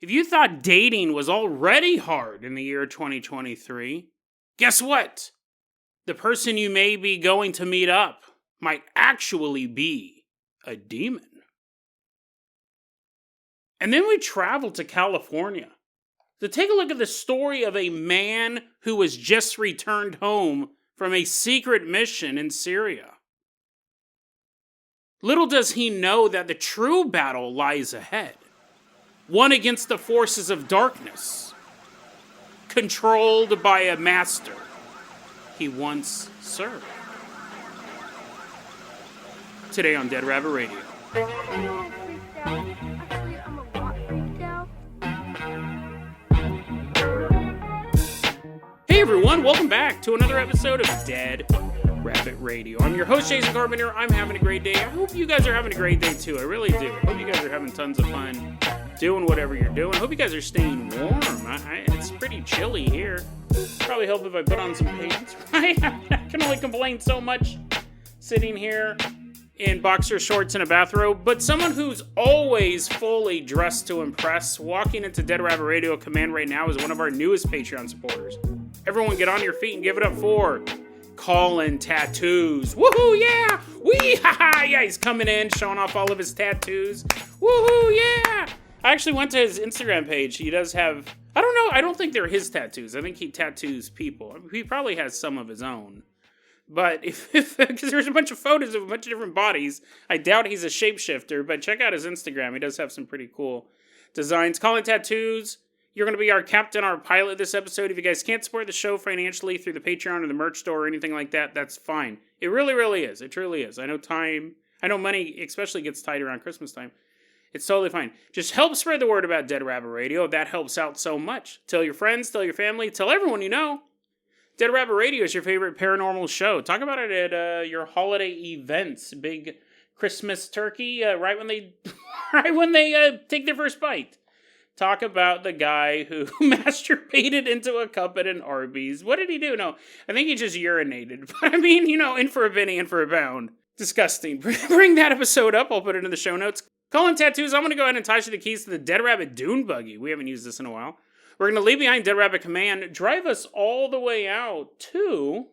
If you thought dating was already hard in the year 2023, guess what? The person you may be going to meet up might actually be a demon. And then we travel to California to take a look at the story of a man who was just returned home from a secret mission in Syria. Little does he know that the true battle lies ahead. One against the forces of darkness, controlled by a master he once served. Today on Dead Rabbit Radio. Hey everyone, welcome back to another episode of Dead Rabbit Radio. I'm your host, Jason Carpenter. I'm having a great day. I hope you guys are having a great day too. I really do. I hope you guys are having tons of fun doing whatever you're doing. I hope you guys are staying warm. It's pretty chilly here. Probably help if I put on some pants, right? I can only complain so much sitting here in boxer shorts and a bathrobe. But someone who's always fully dressed to impress, walking into Dead Rabbit Radio Command right now is one of our newest Patreon supporters. Everyone get on your feet and give it up for Colin Tattoos. Woohoo, yeah! Wee ha ha! Yeah, he's coming in, showing off all of his tattoos. Woohoo, yeah! I actually went to his Instagram page. He does have, I don't know, I don't think they're his tattoos. I think he tattoos people. I mean, he probably has some of his own. But because there's a bunch of photos of a bunch of different bodies, I doubt he's a shapeshifter. But check out his Instagram. He does have some pretty cool designs. Colin Tattoos, you're going to be our captain, our pilot this episode. If you guys can't support the show financially through the Patreon or the merch store or anything like that, that's fine. It really, really is. It truly is. I know money especially gets tight around Christmas time. It's totally fine. Just help spread the word about Dead Rabbit Radio. That helps out so much. Tell your friends, tell your family, tell everyone you know. Dead Rabbit Radio is your favorite paranormal show. Talk about it at your holiday events. Big Christmas turkey, right when they take their first bite. Talk about the guy who masturbated into a cup at an Arby's. What did he do? No, I think he just urinated. But I mean, in for a penny, in for a pound. Disgusting. Bring that episode up. I'll put it in the show notes. Colin Tattoos, I'm going to go ahead and toss you the keys to the Dead Rabbit Dune Buggy. We haven't used this in a while. We're going to leave behind Dead Rabbit Command, drive us all the way out to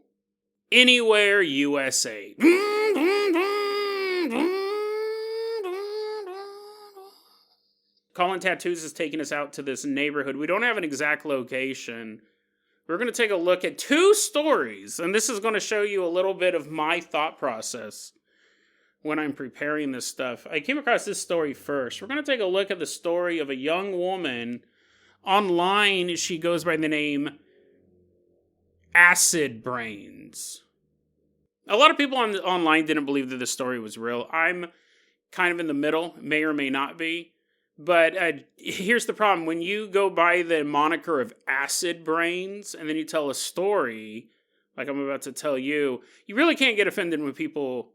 Anywhere, USA. Colin Tattoos is taking us out to this neighborhood. We don't have an exact location. We're going to take a look at two stories, and this is going to show you a little bit of my thought process when I'm preparing this stuff. I came across this story first. We're going to take a look at the story of a young woman. Online, she goes by the name Acid Brains. A lot of people online didn't believe that this story was real. I'm kind of in the middle, may or may not be. But here's the problem. When you go by the moniker of Acid Brains, and then you tell a story, like I'm about to tell you, you really can't get offended when people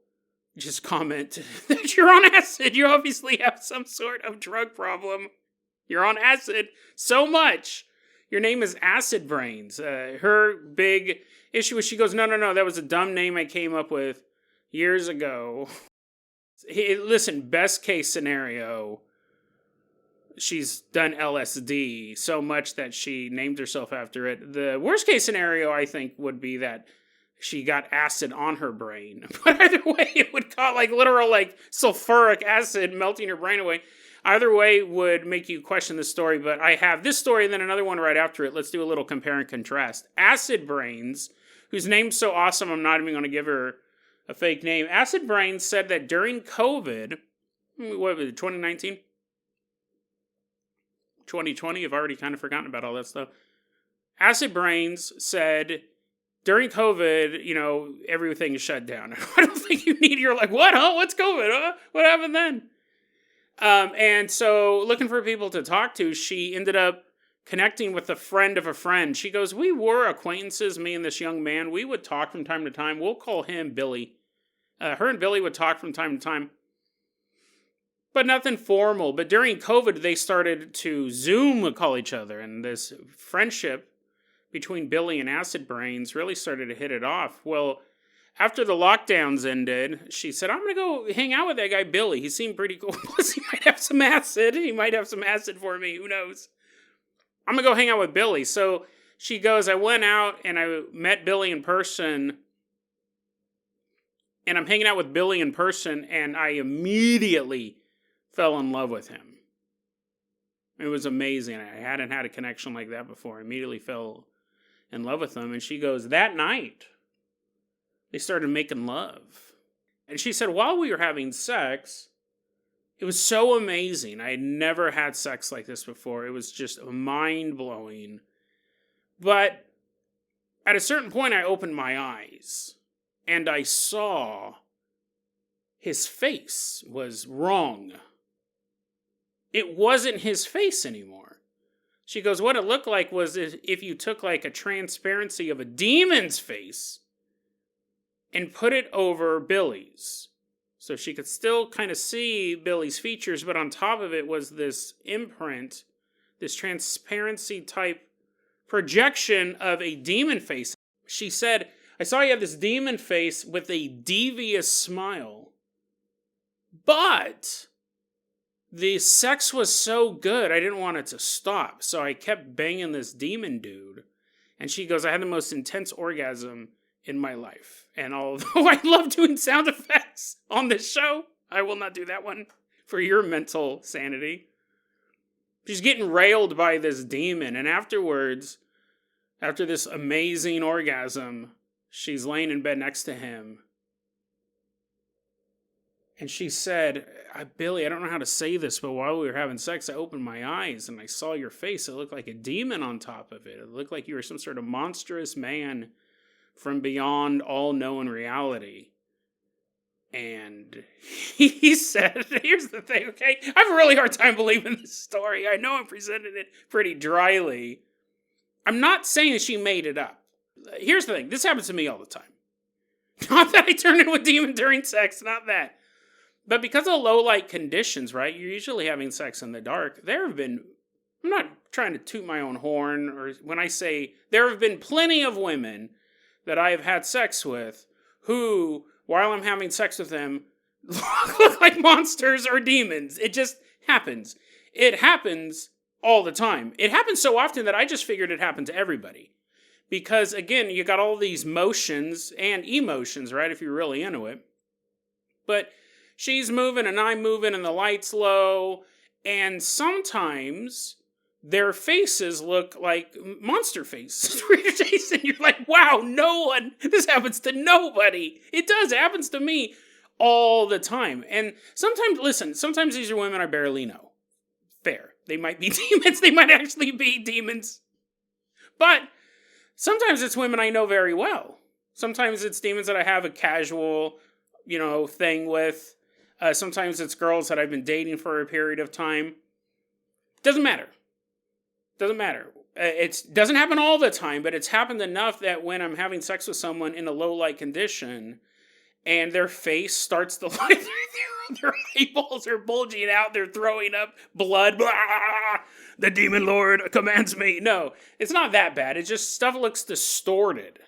just comment that you're on acid. You obviously have some sort of drug problem. You're on acid so much. Your name is Acid Brains. Her big issue is she goes, no, that was a dumb name I came up with years ago. Listen, best case scenario, she's done LSD so much that she named herself after it. The worst case scenario, I think, would be that she got acid on her brain. But either way, it would cause literal sulfuric acid melting her brain away. Either way would make you question the story. But I have this story and then another one right after it. Let's do a little compare and contrast. Acid Brains, whose name's so awesome I'm not even going to give her a fake name. Acid Brains said that during COVID, what was it, 2019? 2020, I've already kind of forgotten about all that stuff. Acid Brains said during COVID, everything is shut down. I don't think you need, you're like, what, huh? What's COVID, huh? What happened then? And so looking for people to talk to, she ended up connecting with a friend of a friend. She goes, we were acquaintances, me and this young man. We would talk from time to time. We'll call him Billy. Her and Billy would talk from time to time, but nothing formal. But during COVID, they started to Zoom call each other, and this friendship between Billy and Acid Brains really started to hit it off. Well, after the lockdowns ended, she said, I'm going to go hang out with that guy, Billy. He seemed pretty cool. Plus, he might have some acid. He might have some acid for me. Who knows? I'm going to go hang out with Billy. So she goes, I went out and I met Billy in person. And I'm hanging out with Billy in person, and I immediately fell in love with him. It was amazing. I hadn't had a connection like that before. I immediately fell in love with him. And she goes, that night, they started making love. And she said, while we were having sex, it was so amazing. I had never had sex like this before. It was just mind-blowing. But at a certain point, I opened my eyes. And I saw his face was wrong. It wasn't his face anymore. She goes, what it looked like was if you took like a transparency of a demon's face and put it over Billy's. So she could still kind of see Billy's features, but on top of it was this imprint, this transparency type projection of a demon face. She said, I saw you have this demon face with a devious smile. But the sex was so good, I didn't want it to stop. So I kept banging this demon dude. And she goes, I had the most intense orgasm in my life. And although I love doing sound effects on this show, I will not do that one for your mental sanity. She's getting railed by this demon. And afterwards, after this amazing orgasm, she's laying in bed next to him. And she said, Billy, I don't know how to say this, but while we were having sex, I opened my eyes and I saw your face. It looked like a demon on top of it. It looked like you were some sort of monstrous man from beyond all known reality. And he said, here's the thing, okay? I have a really hard time believing this story. I know I'm presenting it pretty dryly. I'm not saying she made it up. Here's the thing. This happens to me all the time. Not that I turn into a demon during sex. Not that. But because of low light conditions, right? You're usually having sex in the dark. There have been, I'm not trying to toot my own horn, or when I say there have been plenty of women that I have had sex with who, while I'm having sex with them, look like monsters or demons. It just happens. It happens all the time. It happens so often that I just figured it happened to everybody. Because, again, you got all these motions and emotions, right, if you're really into it. But she's moving and I'm moving and the light's low. And sometimes their faces look like monster faces. You're like, wow, this happens to nobody. It does. It happens to me all the time. And sometimes these are women I barely know. Fair. They might be demons. They might actually be demons. But sometimes it's women I know very well. Sometimes it's demons that I have a casual, thing with. Sometimes it's girls that I've been dating for a period of time. Doesn't matter. It doesn't happen all the time, but it's happened enough that when I'm having sex with someone in a low light condition and their face starts to light, their eyeballs are bulging out, they're throwing up blood, blah, the demon lord commands me. No, it's not that bad. It's just stuff looks distorted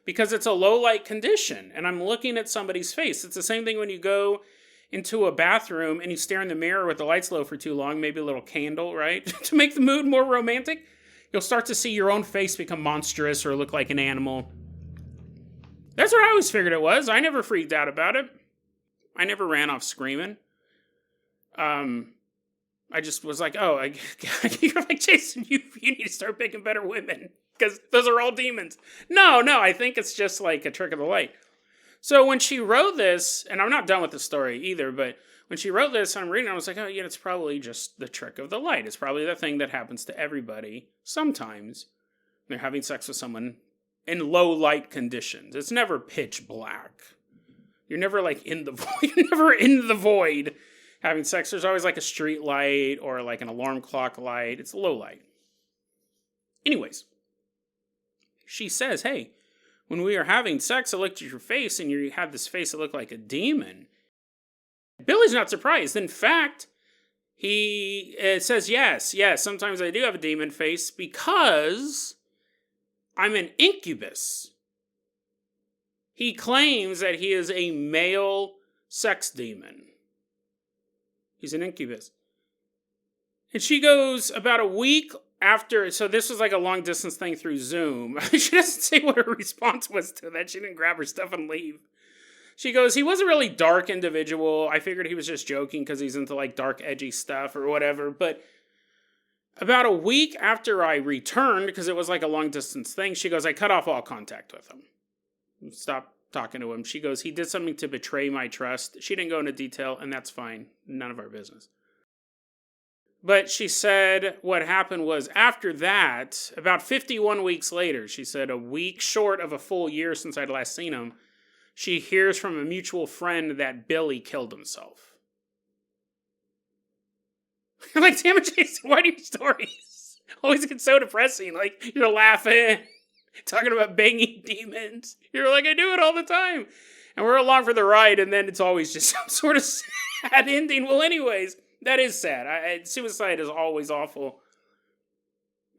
because it's a low light condition and I'm looking at somebody's face. It's the same thing when you go into a bathroom and you stare in the mirror with the lights low for too long, maybe a little candle, right? To make the mood more romantic, you'll start to see your own face become monstrous or look like an animal. That's what I always figured it was. I never freaked out about it. I never ran off screaming. I just was like, you're like, Jason, you need to start picking better women because those are all demons. No, I think it's just like a trick of the light. So when she wrote this, and I'm not done with the story either, but when she wrote this, I'm reading, I was like, it's probably just the trick of the light. It's probably the thing that happens to everybody sometimes. They're having sex with someone in low light conditions. It's never pitch black. You're never like in the void. You're never in the void having sex. There's always like a street light or like an alarm clock light. It's low light. Anyways, she says, hey, when we were having sex, I looked at your face and you had this face that looked like a demon. Billy's not surprised. In fact, he says, yes, sometimes I do have a demon face because I'm an incubus. He claims that he is a male sex demon. He's an incubus. And she goes about a week after, so this was like a long distance thing through Zoom. She doesn't say what her response was to that. She didn't grab her stuff and leave. She goes, he was a really dark individual. I figured he was just joking because he's into like dark, edgy stuff or whatever. But about a week after I returned, because it was like a long distance thing, she goes, I cut off all contact with him. Stopped talking to him. She goes, he did something to betray my trust. She didn't go into detail, and that's fine. None of our business. But she said what happened was after that, about 51 weeks later, she said a week short of a full year since I'd last seen him, she hears from a mutual friend that Billy killed himself. I'm like, damn it, Jason, why do your stories always get so depressing? Like, you're laughing, talking about banging demons. You're like, I do it all the time. And we're along for the ride, and then it's always just some sort of sad ending. Well, anyways, that is sad. Suicide is always awful.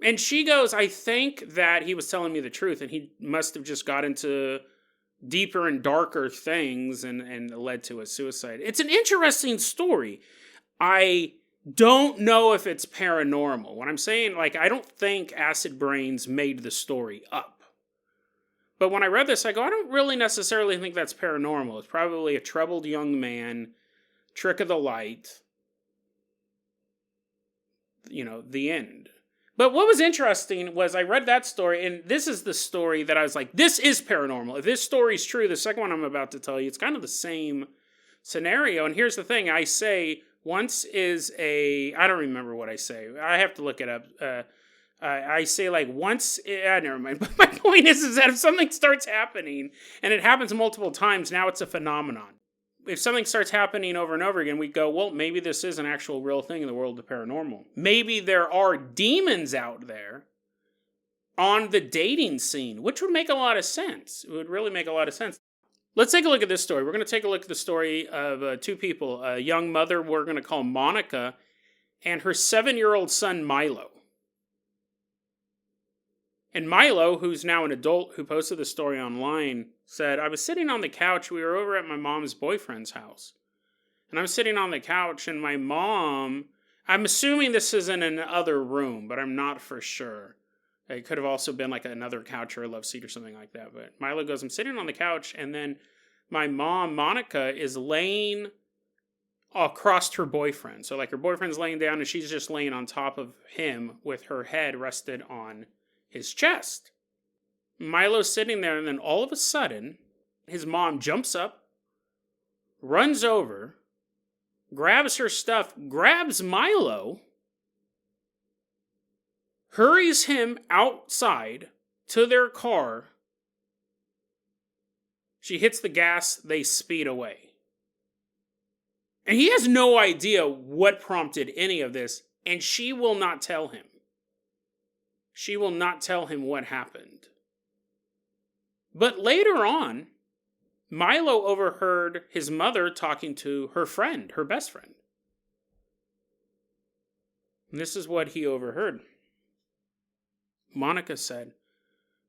And she goes, I think that he was telling me the truth, and he must have just got into deeper and darker things and led to a suicide. It's an interesting story. I don't know if it's paranormal. When I'm saying, like, I don't think Acid Brains made the story up. But when I read this, I go, I don't really necessarily think that's paranormal. It's probably a troubled young man, trick of the light, you know, the end. But what was interesting was I read that story, and this is the story that I was like, this is paranormal. If this story's true, the second one I'm about to tell you, it's kind of the same scenario. And here's the thing. I say once is I don't remember what I say. I have to look it up. I say like once, never mind. But my point is that if something starts happening, and it happens multiple times, now it's a phenomenon. If something starts happening over and over again, we go, well, maybe this is an actual real thing in the world of paranormal. Maybe there are demons out there on the dating scene, which would make a lot of sense. It would really make a lot of sense. Let's take a look at this story. We're going to take a look at the story of two people, a young mother we're going to call Monica, and her 7-year-old son, Milo. And Milo, who's now an adult who posted the story online, said, I was sitting on the couch. We were over at my mom's boyfriend's house. And I'm sitting on the couch, and my mom, I'm assuming this is in another room, but I'm not for sure. It could have also been like another couch or a love seat or something like that. But Milo goes, I'm sitting on the couch, and then my mom, Monica, is laying across her boyfriend. So like her boyfriend's laying down, and she's just laying on top of him with her head rested on his chest. Milo's sitting there, and then all of a sudden, his mom jumps up, runs over, grabs her stuff, grabs Milo, hurries him outside to their car. She hits the gas, they speed away. And he has no idea what prompted any of this, and she will not tell him. She will not tell him what happened. But later on, Milo overheard his mother talking to her friend, her best friend. And this is what he overheard. Monica said,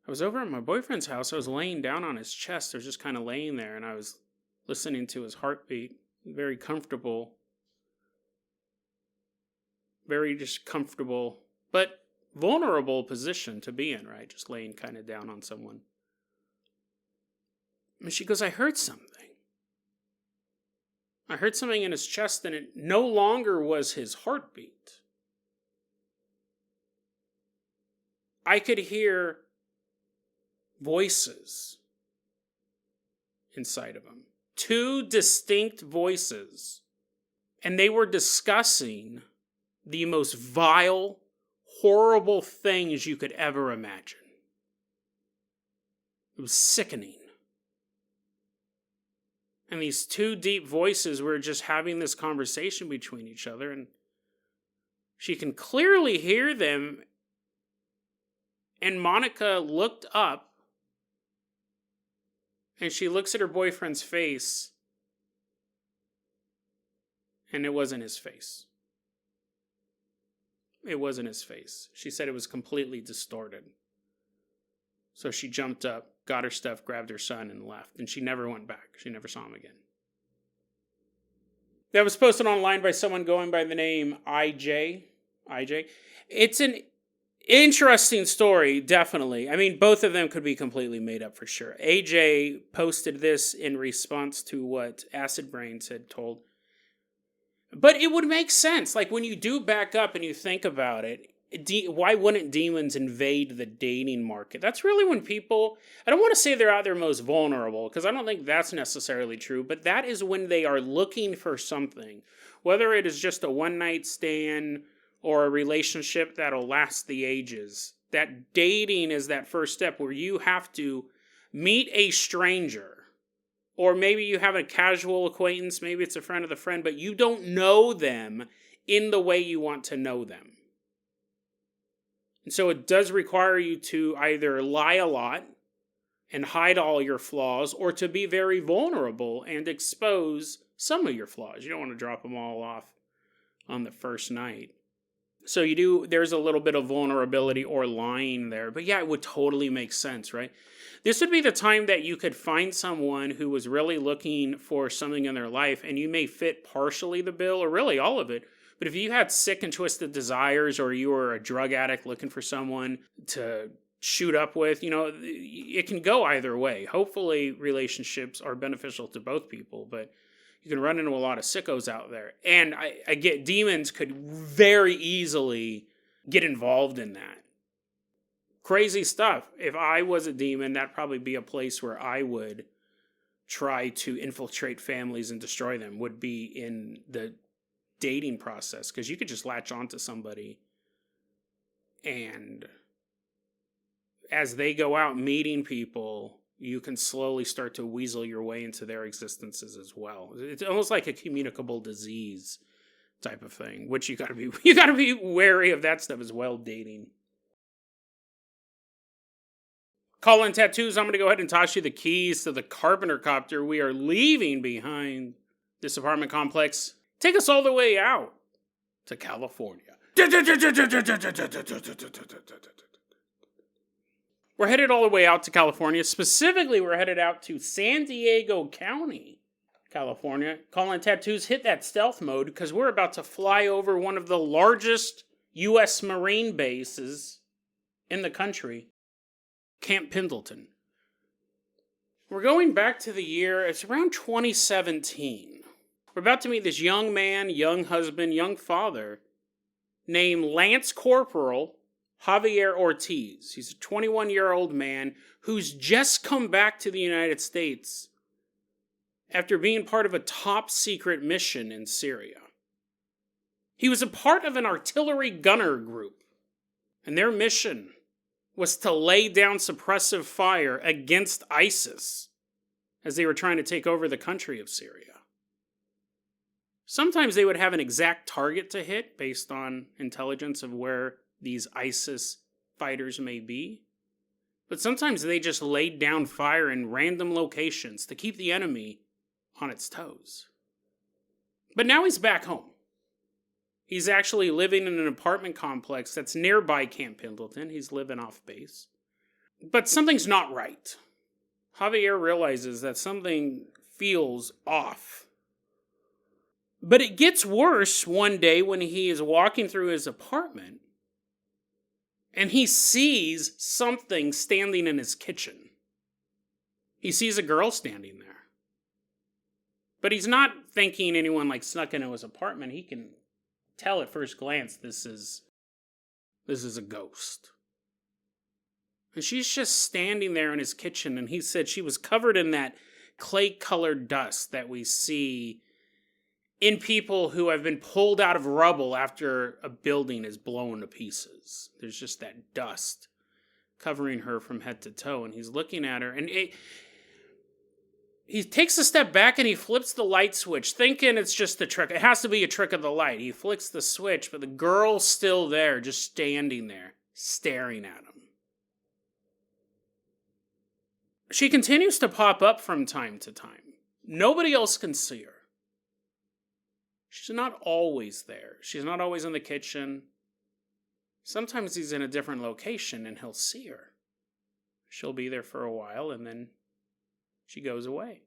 I was over at my boyfriend's house. I was laying down on his chest. I was just kind of laying there, and I was listening to his heartbeat. Very comfortable. Very just comfortable, but vulnerable position to be in, right? Just laying kind of down on someone. And she goes, I heard something. I heard something in his chest, and it no longer was his heartbeat. I could hear voices inside of him. 2 distinct voices. And they were discussing the most vile, horrible things you could ever imagine. It was sickening. And these 2 deep voices were just having this conversation between each other, and she can clearly hear them. And Monica looked up, and she looks at her boyfriend's face, and it wasn't his face. It wasn't his face. She said it was completely distorted. So she jumped up, got her stuff, grabbed her son, and left. And she never went back. She never saw him again. That was posted online by someone going by the name IJ. It's an interesting story, definitely. I mean, both of them could be completely made up for sure. AJ posted this in response to what Acid Brains had told. But it would make sense. Like, when you do back up and you think about it, why wouldn't demons invade the dating market? That's really when people, I don't want to say they're at their most vulnerable, because I don't think that's necessarily true, but that is when they are looking for something. Whether it is just a one-night stand or a relationship that'll last the ages. That dating is that first step where you have to meet a stranger. Or maybe you have a casual acquaintance, maybe it's a friend of the friend, but you don't know them in the way you want to know them. And so it does require you to either lie a lot and hide all your flaws, or to be very vulnerable and expose some of your flaws. You don't want to drop them all off on the first night. So there's a little bit of vulnerability or lying there. But yeah, it would totally make sense, right? This would be the time that you could find someone who was really looking for something in their life, and you may fit partially the bill, or really all of it. But if you had sick and twisted desires, or you were a drug addict looking for someone to shoot up with, it can go either way. Hopefully relationships are beneficial to both people, but you can run into a lot of sickos out there. And I get demons could very easily get involved in that. Crazy stuff. If I was a demon, that'd probably be a place where I would try to infiltrate families and destroy them, would be in the dating process, because you could just latch onto somebody, and as they go out meeting people, you can slowly start to weasel your way into their existences as well. It's almost like a communicable disease type of thing, which you gotta be wary of that stuff as well, dating. Call-in tattoos, I'm gonna go ahead and toss you the keys to the Carpenter copter. We are leaving behind this apartment complex. Take us all the way out to California. We're headed all the way out to California. Specifically, we're headed out to San Diego County, California. Call-in tattoos, hit that stealth mode, because we're about to fly over one of the largest U.S. Marine bases in the country, Camp Pendleton. We're going back to the year, it's around 2017. We're about to meet this young man, young husband, young father, named Lance Corporal Javier Ortiz. He's a 21-year-old man who's just come back to the United States after being part of a top-secret mission in Syria. He was a part of an artillery gunner group, and their mission was to lay down suppressive fire against ISIS as they were trying to take over the country of Syria. Sometimes they would have an exact target to hit based on intelligence of where these ISIS fighters may be. But sometimes they just laid down fire in random locations to keep the enemy on its toes. But now he's back home. He's actually living in an apartment complex that's nearby Camp Pendleton. He's living off base. But something's not right. Javier realizes that something feels off. But it gets worse one day when he is walking through his apartment and he sees something standing in his kitchen. He sees a girl standing there. But he's not thinking anyone snuck into his apartment. He can tell at first glance this is a ghost. And she's just standing there in his kitchen, and he said she was covered in that clay-colored dust that we see in people who have been pulled out of rubble after a building is blown to pieces. There's just that dust covering her from head to toe, and he's looking at her, and he takes a step back and he flips the light switch, thinking it's just a trick. It has to be a trick of the light. He flicks the switch, but the girl's still there, just standing there, staring at him. She continues to pop up from time to time. Nobody else can see her. She's not always there. She's not always in the kitchen. Sometimes he's in a different location and he'll see her. She'll be there for a while, and then she goes away.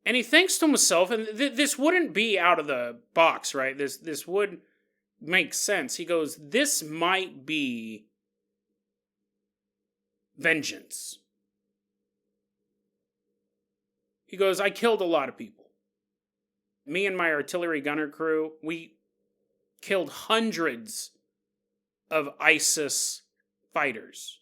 And he thinks to himself, and this wouldn't be out of the box, right? This would make sense. He goes, this might be vengeance. He goes, I killed a lot of people. Me and my artillery gunner crew, we killed hundreds of ISIS fighters.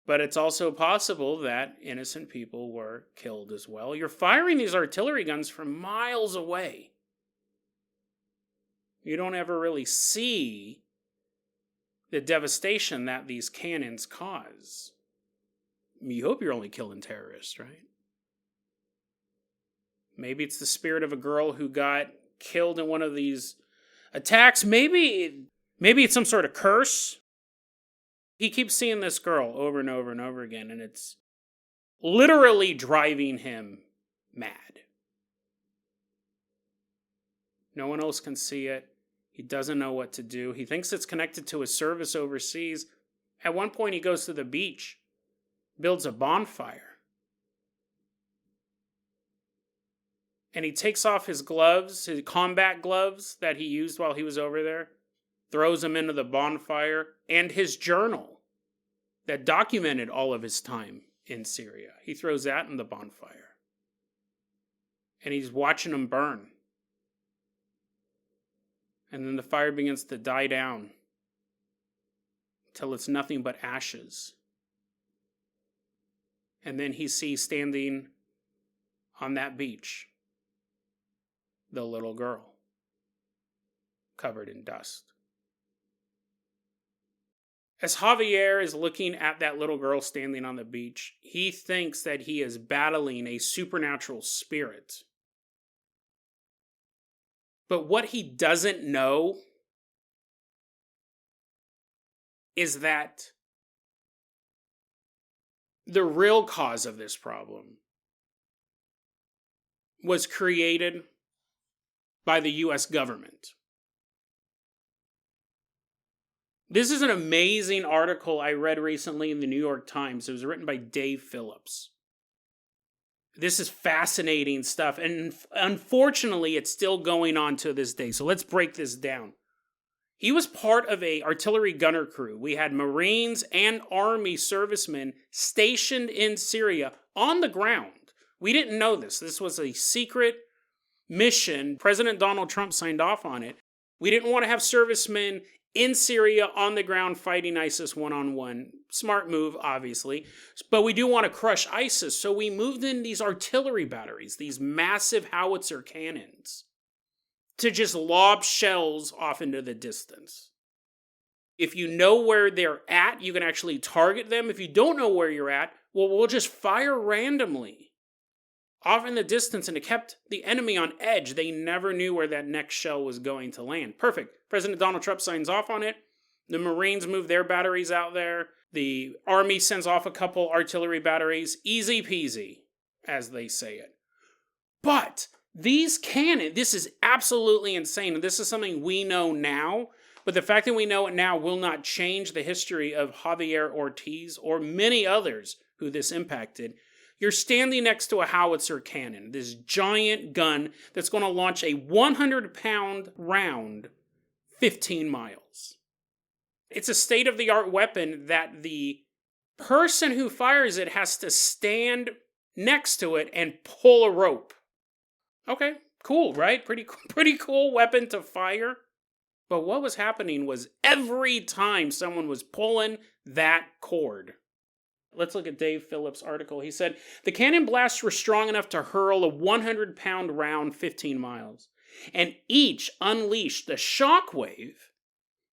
But it's also possible that innocent people were killed as well. You're firing these artillery guns from miles away. You don't ever really see the devastation that these cannons cause. You hope you're only killing terrorists, right? Maybe it's the spirit of a girl who got killed in one of these attacks. Maybe it's some sort of curse. He keeps seeing this girl over and over and over again, and it's literally driving him mad. No one else can see it. He doesn't know what to do. He thinks it's connected to his service overseas. At one point, he goes to the beach, builds a bonfire, and he takes off his gloves, his combat gloves that he used while he was over there, throws them into the bonfire, and his journal that documented all of his time in Syria. He throws that in the bonfire. And he's watching them burn. And then the fire begins to die down until it's nothing but ashes. And then he sees standing on that beach the little girl covered in dust. As Javier is looking at that little girl standing on the beach, he thinks that he is battling a supernatural spirit. But what he doesn't know is that the real cause of this problem was created by the U.S. government. This is an amazing article I read recently in the New York Times. It was written by Dave Phillips. This is fascinating stuff, and unfortunately, it's still going on to this day. So let's break this down. He was part of an artillery gunner crew. We had Marines and Army servicemen stationed in Syria on the ground. We didn't know this. This was a secret mission. President Donald Trump signed off on it. We didn't want to have servicemen in Syria on the ground fighting ISIS one-on-one. Smart move, obviously. But we do want to crush ISIS, so we moved in these artillery batteries, these massive howitzer cannons, to just lob shells off into the distance. If you know where they're at, you can actually target them. If you don't know where you're at, well, we'll just fire randomly off in the distance, and it kept the enemy on edge. They never knew where that next shell was going to land. Perfect. President Donald Trump signs off on it. The Marines move their batteries out there. The Army sends off a couple artillery batteries. Easy peasy, as they say it. But these cannons, this is absolutely insane. And this is something we know now. But the fact that we know it now will not change the history of Javier Ortiz or many others who this impacted. You're standing next to a howitzer cannon, this giant gun that's going to launch a 100-pound round 15 miles. It's a state-of-the-art weapon that the person who fires it has to stand next to it and pull a rope. Okay, cool, right? Pretty cool weapon to fire. But what was happening was every time someone was pulling that cord. Let's look at Dave Phillips' article. He said, the cannon blasts were strong enough to hurl a 100-pound round 15 miles, and each unleashed the shockwave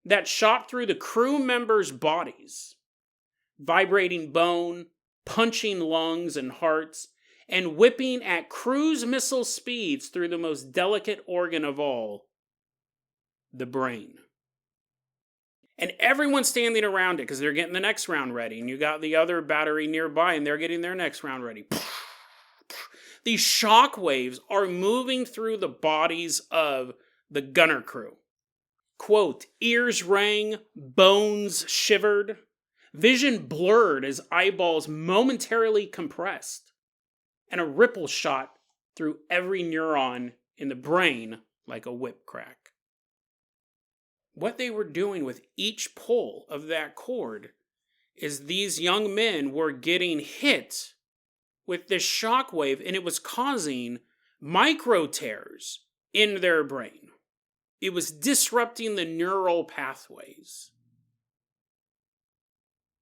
that shot through the crew members' bodies, vibrating bone, punching lungs and hearts, and whipping at cruise missile speeds through the most delicate organ of all, the brain. And everyone's standing around it because they're getting the next round ready. And you got the other battery nearby and they're getting their next round ready. These shock waves are moving through the bodies of the gunner crew. Quote, ears rang, bones shivered, vision blurred as eyeballs momentarily compressed, and a ripple shot through every neuron in the brain like a whip crack. What they were doing with each pull of that cord is these young men were getting hit with this shockwave, and it was causing micro tears in their brain. It was disrupting the neural pathways.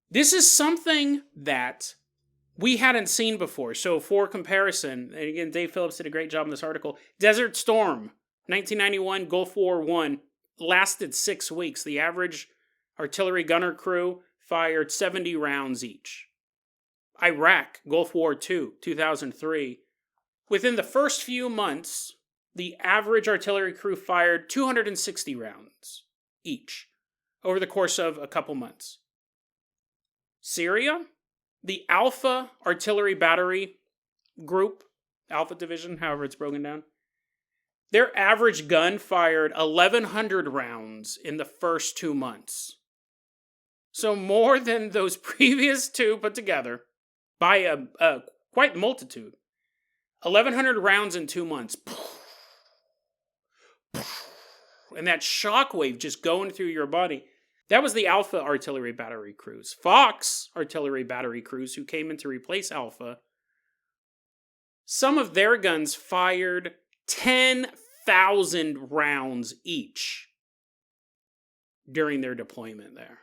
This is something that we hadn't seen before. So for comparison, and again, Dave Phillips did a great job in this article. Desert Storm, 1991, Gulf War I, lasted 6 weeks. The average artillery gunner crew fired 70 rounds each. Iraq, Gulf War II, 2003. Within the first few months, the average artillery crew fired 260 rounds each over the course of a couple months. Syria, the Alpha Artillery Battery Group, Alpha Division, however it's broken down, their average gun fired 1,100 rounds in the first 2 months. So more than those previous two put together by a quite multitude. 1,100 rounds in 2 months. And that shockwave just going through your body. That was the Alpha Artillery Battery crews. Fox Artillery Battery crews, who came in to replace Alpha, some of their guns fired 10,000 rounds each during their deployment there.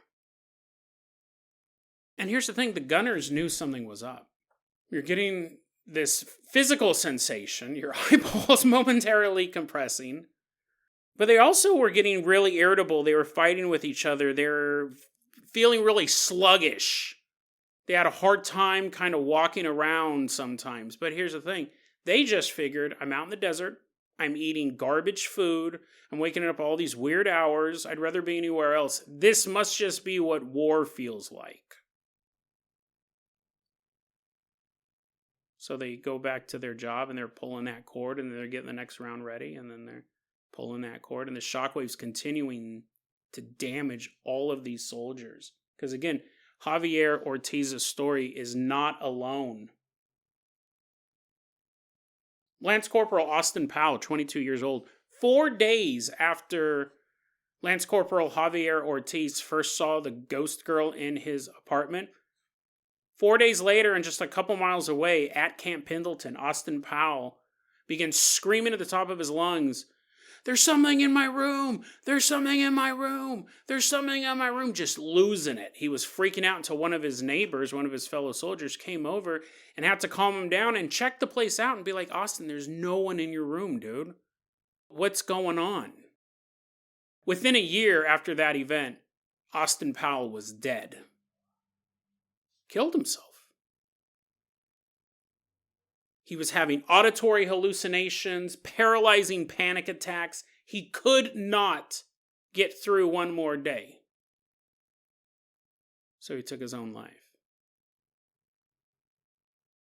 And here's the thing, the gunners knew something was up. You're getting this physical sensation, your eyeballs momentarily compressing, but they also were getting really irritable. They were fighting with each other. They were feeling really sluggish. They had a hard time kind of walking around sometimes. But here's the thing. They just figured, I'm out in the desert. I'm eating garbage food. I'm waking up all these weird hours. I'd rather be anywhere else. This must just be what war feels like. So they go back to their job and they're pulling that cord and they're getting the next round ready and then they're pulling that cord and the shockwave's continuing to damage all of these soldiers. Because again, Javier Ortiz's story is not alone. Lance Corporal Austin Powell, 22 years old, 4 days after Lance Corporal Javier Ortiz first saw the ghost girl in his apartment, 4 days later and just a couple miles away at Camp Pendleton, Austin Powell began screaming at the top of his lungs, "There's something in my room! There's something in my room! There's something in my room!" Just losing it. He was freaking out until one of his neighbors, one of his fellow soldiers, came over and had to calm him down and check the place out and be like, "Austin, there's no one in your room, dude. What's going on?" Within a year after that event, Austin Powell was dead. Killed himself. He was having auditory hallucinations, paralyzing panic attacks. He could not get through one more day. So he took his own life.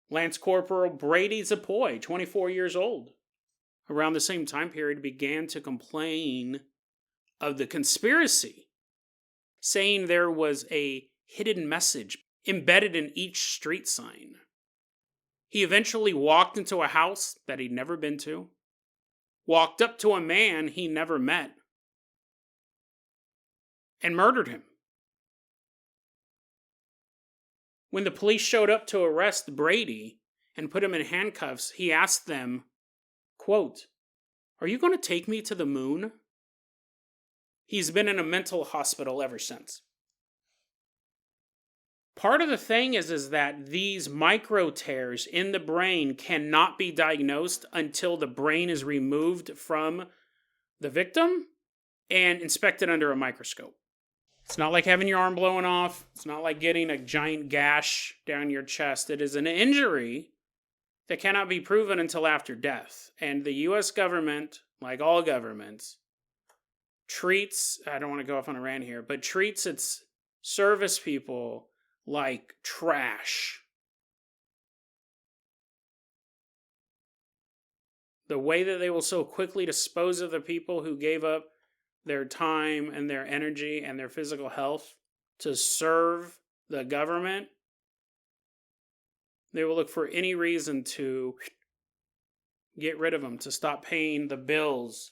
Lance Corporal Brady Zapoy, 24 years old, around the same time period began to complain of the conspiracy, saying there was a hidden message embedded in each street sign. He eventually walked into a house that he'd never been to, walked up to a man he never met, and murdered him. When the police showed up to arrest Brady and put him in handcuffs, he asked them, quote, "Are you going to take me to the moon?" He's been in a mental hospital ever since. Part of the thing is that these micro tears in the brain cannot be diagnosed until the brain is removed from the victim and inspected under a microscope. It's not like having your arm blown off. It's not like getting a giant gash down your chest. It is an injury that cannot be proven until after death. And the U.S. government, like all governments, treats, I don't want to go off on a rant here, but treats its service people like trash. The way that they will so quickly dispose of the people who gave up their time and their energy and their physical health to serve the government, they will look for any reason to get rid of them, to stop paying the bills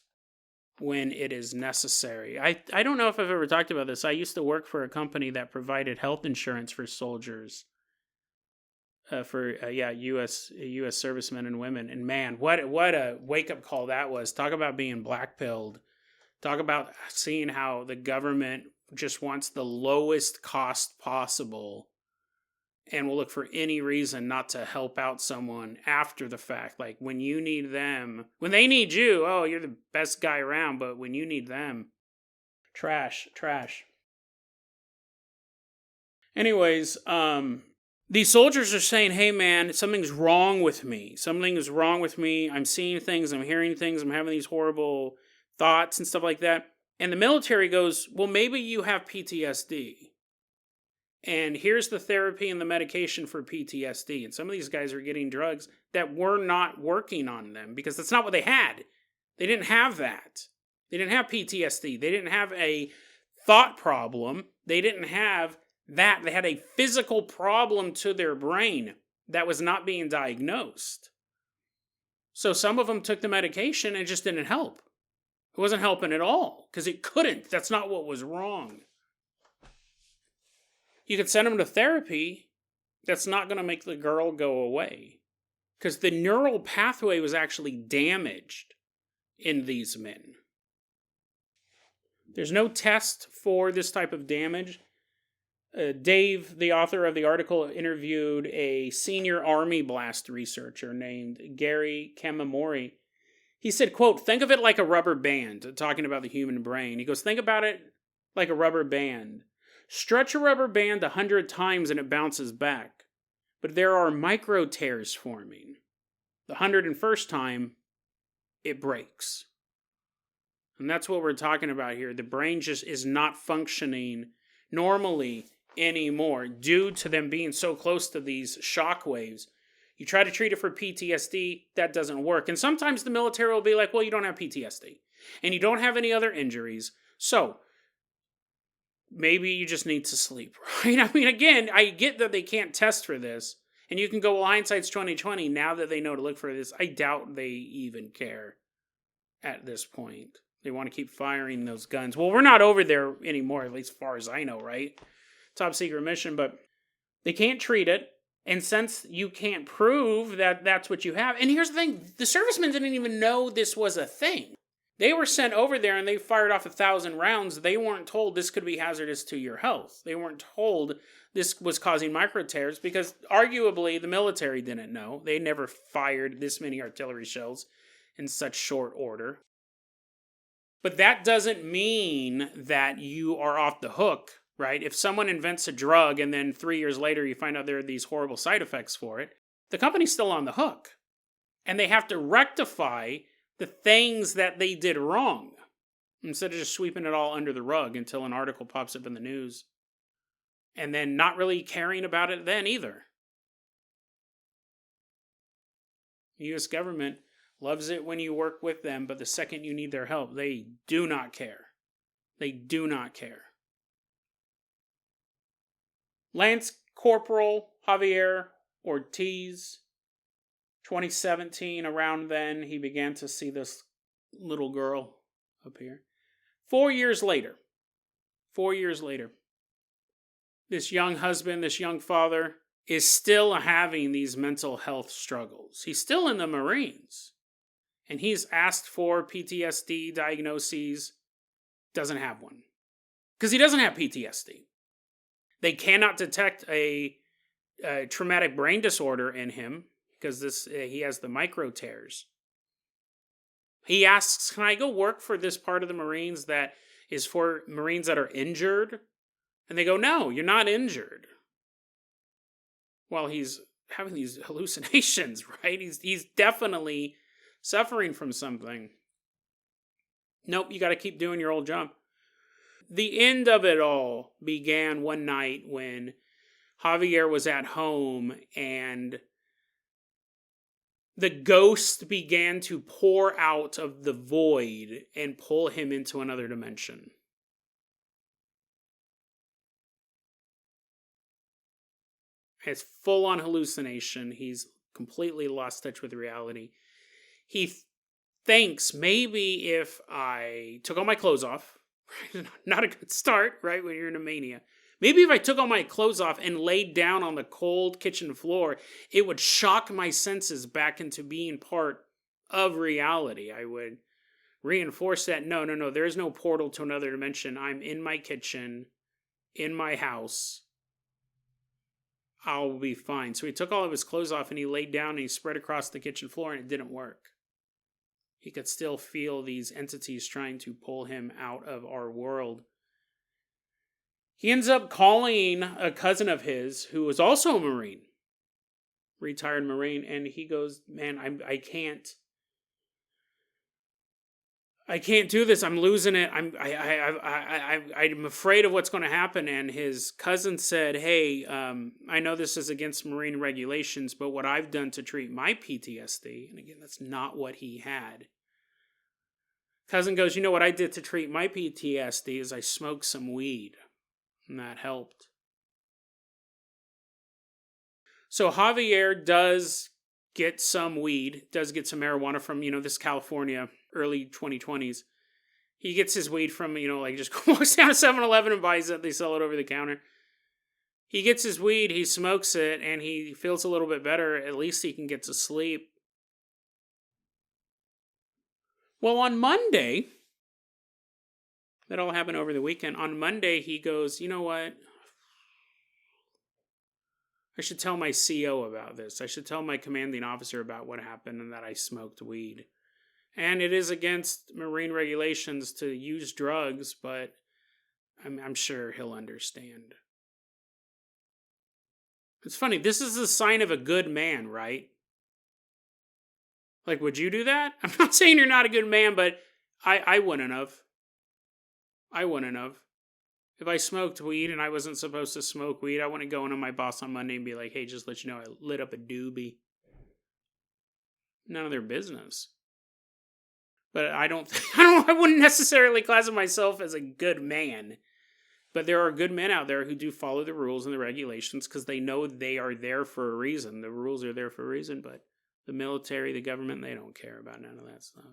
when it is necessary. I don't know if I've ever talked about this. I used to work for a company that provided health insurance for soldiers, U.S. servicemen and women. And man, what a wake-up call that was. Talk about being blackpilled. Talk about seeing how the government just wants the lowest cost possible and will look for any reason not to help out someone after the fact. Like when you need them, when they need you, oh, you're the best guy around, but when you need them, trash. Anyways, these soldiers are saying, hey man, something's wrong with me. Something is wrong with me. I'm seeing things, I'm hearing things, I'm having these horrible thoughts and stuff like that. And the military goes, well, maybe you have PTSD. And here's the therapy and the medication for PTSD. And some of these guys are getting drugs that were not working on them because that's not what they had. They didn't have that. They didn't have PTSD. They didn't have a thought problem. They didn't have that. They had a physical problem to their brain that was not being diagnosed. So some of them took the medication and it just didn't help. It wasn't helping at all because it couldn't. That's not what was wrong. You could send them to therapy. That's not going to make the girl go away. Because the neural pathway was actually damaged in these men. There's no test for this type of damage. Dave, the author of the article, interviewed a senior Army blast researcher named Gary Kamamori. He said, quote, think of it like a rubber band, talking about the human brain. He goes, think about it like a rubber band. Stretch a rubber band 100 times and it bounces back. But there are micro tears forming. The 101st time, it breaks. And that's what we're talking about here. The brain just is not functioning normally anymore due to them being so close to these shock waves. You try to treat it for PTSD, that doesn't work. And sometimes the military will be like, well, you don't have PTSD. And you don't have any other injuries. So maybe you just need to sleep, right? I mean, again, I get that they can't test for this. And you can go, well, hindsight's 2020. Now that they know to look for this, I doubt they even care at this point. They want to keep firing those guns. Well, we're not over there anymore, at least as far as I know, right? Top secret mission, but they can't treat it. And since you can't prove that that's what you have, and here's the thing, the servicemen didn't even know this was a thing. They were sent over there and they fired off 1,000 rounds. They weren't told this could be hazardous to your health. They weren't told this was causing micro tears because arguably the military didn't know. They never fired this many artillery shells in such short order. But that doesn't mean that you are off the hook, right? If someone invents a drug and then 3 years later you find out there are these horrible side effects for it, the company's still on the hook. And they have to rectify the things that they did wrong instead of just sweeping it all under the rug until an article pops up in the news and then not really caring about it then either. The U.S. government loves it when you work with them, but the second you need their help, they do not care. They do not care. Lance Corporal Javier Ortiz, 2017, around then, he began to see this little girl appear. 4 years later, this young husband, this young father, is still having these mental health struggles. He's still in the Marines. And he's asked for PTSD diagnoses, doesn't have one. Because he doesn't have PTSD. They cannot detect a traumatic brain disorder in him because he has the micro tears. He asks, can I go work for this part of the Marines that is for Marines that are injured? And they go, no, you're not injured. Well, he's having these hallucinations, right? He's definitely suffering from something. Nope, you got to keep doing your old job. The end of it all began one night when Javier was at home and the ghost began to pour out of the void and pull him into another dimension. Has full-on hallucination. He's completely lost touch with reality. He thinks maybe if I took all my clothes off, not a good start, right, when you're in a mania. Maybe if I took all my clothes off and laid down on the cold kitchen floor, it would shock my senses back into being part of reality. I would reinforce that, no, there is no portal to another dimension. I'm in my kitchen, in my house. I'll be fine. So he took all of his clothes off and he laid down and he spread across the kitchen floor, and it didn't work. He could still feel these entities trying to pull him out of our world. He ends up calling a cousin of his who was also a Marine, retired Marine, and he goes, man, I can't do this. I'm losing it. I'm afraid of what's going to happen. And his cousin said, hey, I know this is against Marine regulations, but what I've done to treat my PTSD, and again, that's not what he had. Cousin goes, you know what I did to treat my PTSD is I smoked some weed, and that helped. So Javier does get some weed, does get some marijuana from, this California, early 2020s. He gets his weed from, just walks down to 7-Eleven and buys it. They sell it over the counter. He gets his weed, he smokes it, and he feels a little bit better. At least he can get to sleep. Well, on Monday, that all happened over the weekend. On Monday, he goes, you know what? I should tell my CO about this. I should tell my commanding officer about what happened and that I smoked weed. And it is against Marine regulations to use drugs, but I'm sure he'll understand. It's funny. This is a sign of a good man, right? Like, would you do that? I'm not saying you're not a good man, but I wouldn't have. I wouldn't have. If I smoked weed and I wasn't supposed to smoke weed, I wouldn't go into my boss on Monday and be like, hey, just let you know I lit up a doobie. None of their business. But I wouldn't necessarily classify myself as a good man. But there are good men out there who do follow the rules and the regulations because they know they are there for a reason. The rules are there for a reason, but the military, the government, they don't care about none of that stuff.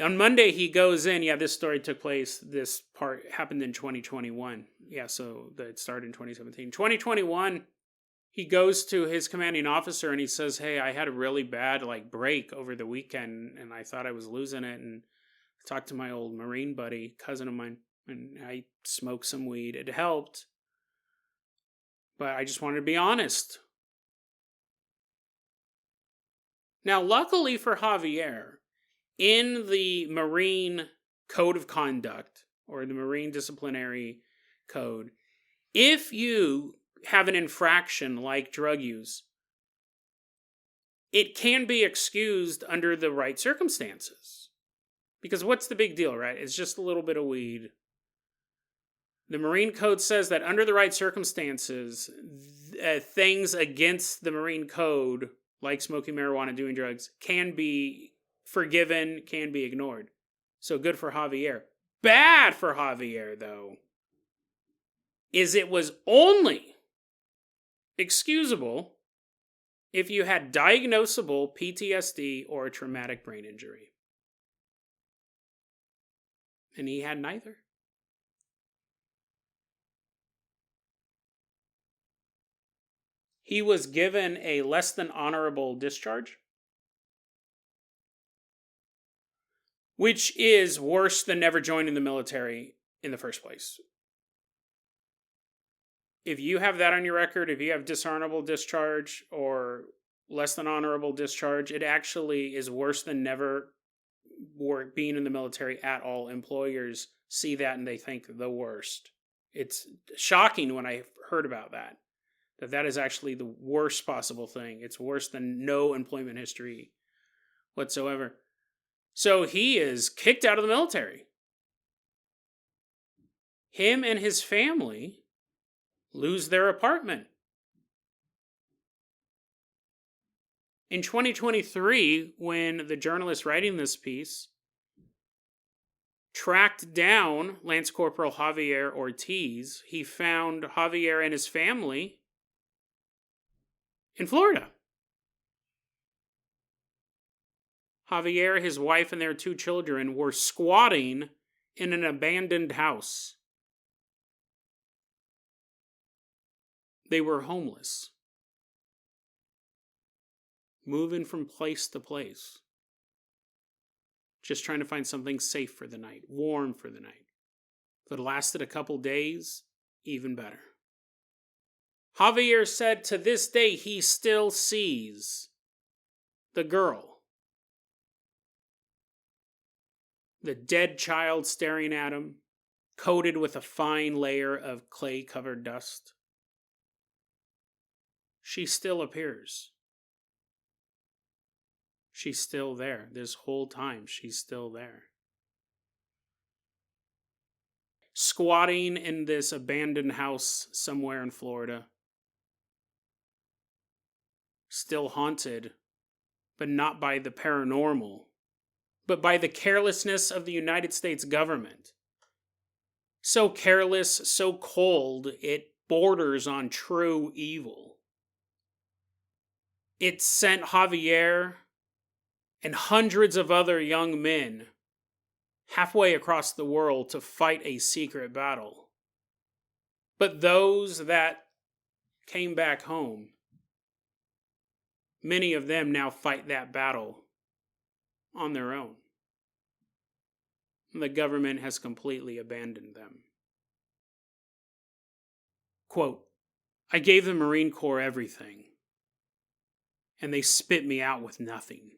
On Monday, he goes in. Yeah, this story took place. This part happened in 2021. Yeah, so it started in 2017. 2021, he goes to his commanding officer and he says, hey, I had a really bad break over the weekend and I thought I was losing it. And I talked to my old Marine buddy, cousin of mine, and I smoked some weed. It helped. But I just wanted to be honest. Now, luckily for Javier, in the Marine Code of Conduct, or the Marine Disciplinary Code, if you have an infraction like drug use, it can be excused under the right circumstances. Because what's the big deal, right? It's just a little bit of weed. The Marine Code says that under the right circumstances, things against the Marine Code, like smoking marijuana, doing drugs, can be forgiven, can be ignored. So good for Javier. Bad for Javier, though, is it was only excusable if you had diagnosable PTSD or a traumatic brain injury. And he had neither. He was given a less than honorable discharge, which is worse than never joining the military in the first place. If you have that on your record, if you have dishonorable discharge or less than honorable discharge, it actually is worse than never being in the military at all. Employers see that and they think the worst. It's shocking when I heard about that is actually the worst possible thing. It's worse than no employment history whatsoever. So he is kicked out of the military. Him and his family lose their apartment. In 2023, when the journalist writing this piece tracked down Lance Corporal Javier Ortiz, he found Javier and his family in Florida. Javier, his wife, and their 2 children were squatting in an abandoned house. They were homeless, moving from place to place, just trying to find something safe for the night, warm for the night. If it lasted a couple days, even better. Javier said to this day he still sees the girl, the dead child staring at him, coated with a fine layer of clay-covered dust. She still appears. She's still there. This whole time, she's still there. Squatting in this abandoned house somewhere in Florida. Still haunted, but not by the paranormal, but by the carelessness of the United States government. So careless, so cold, it borders on true evil. It sent Javier and hundreds of other young men halfway across the world to fight a secret battle. But those that came back home, many of them now fight that battle on their own. The government has completely abandoned them. Quote, I gave the Marine Corps everything, and they spit me out with nothing.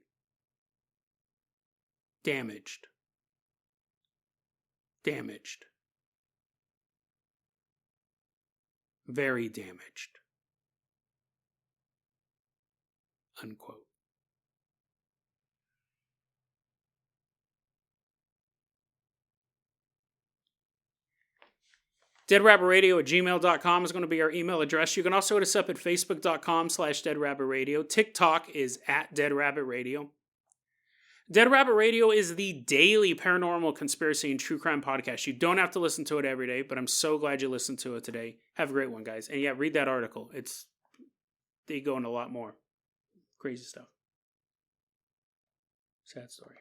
Damaged. Damaged. Very damaged. Unquote. DeadRabbitRadio@gmail.com is going to be our email address. You can also hit us up at Facebook.com/DeadRabbitRadio. TikTok is @DeadRabbitRadio. Dead Rabbit Radio is the daily paranormal conspiracy and true crime podcast. You don't have to listen to it every day, but I'm so glad you listened to it today. Have a great one, guys. And yeah, read that article. They go into a lot more crazy stuff. Sad story.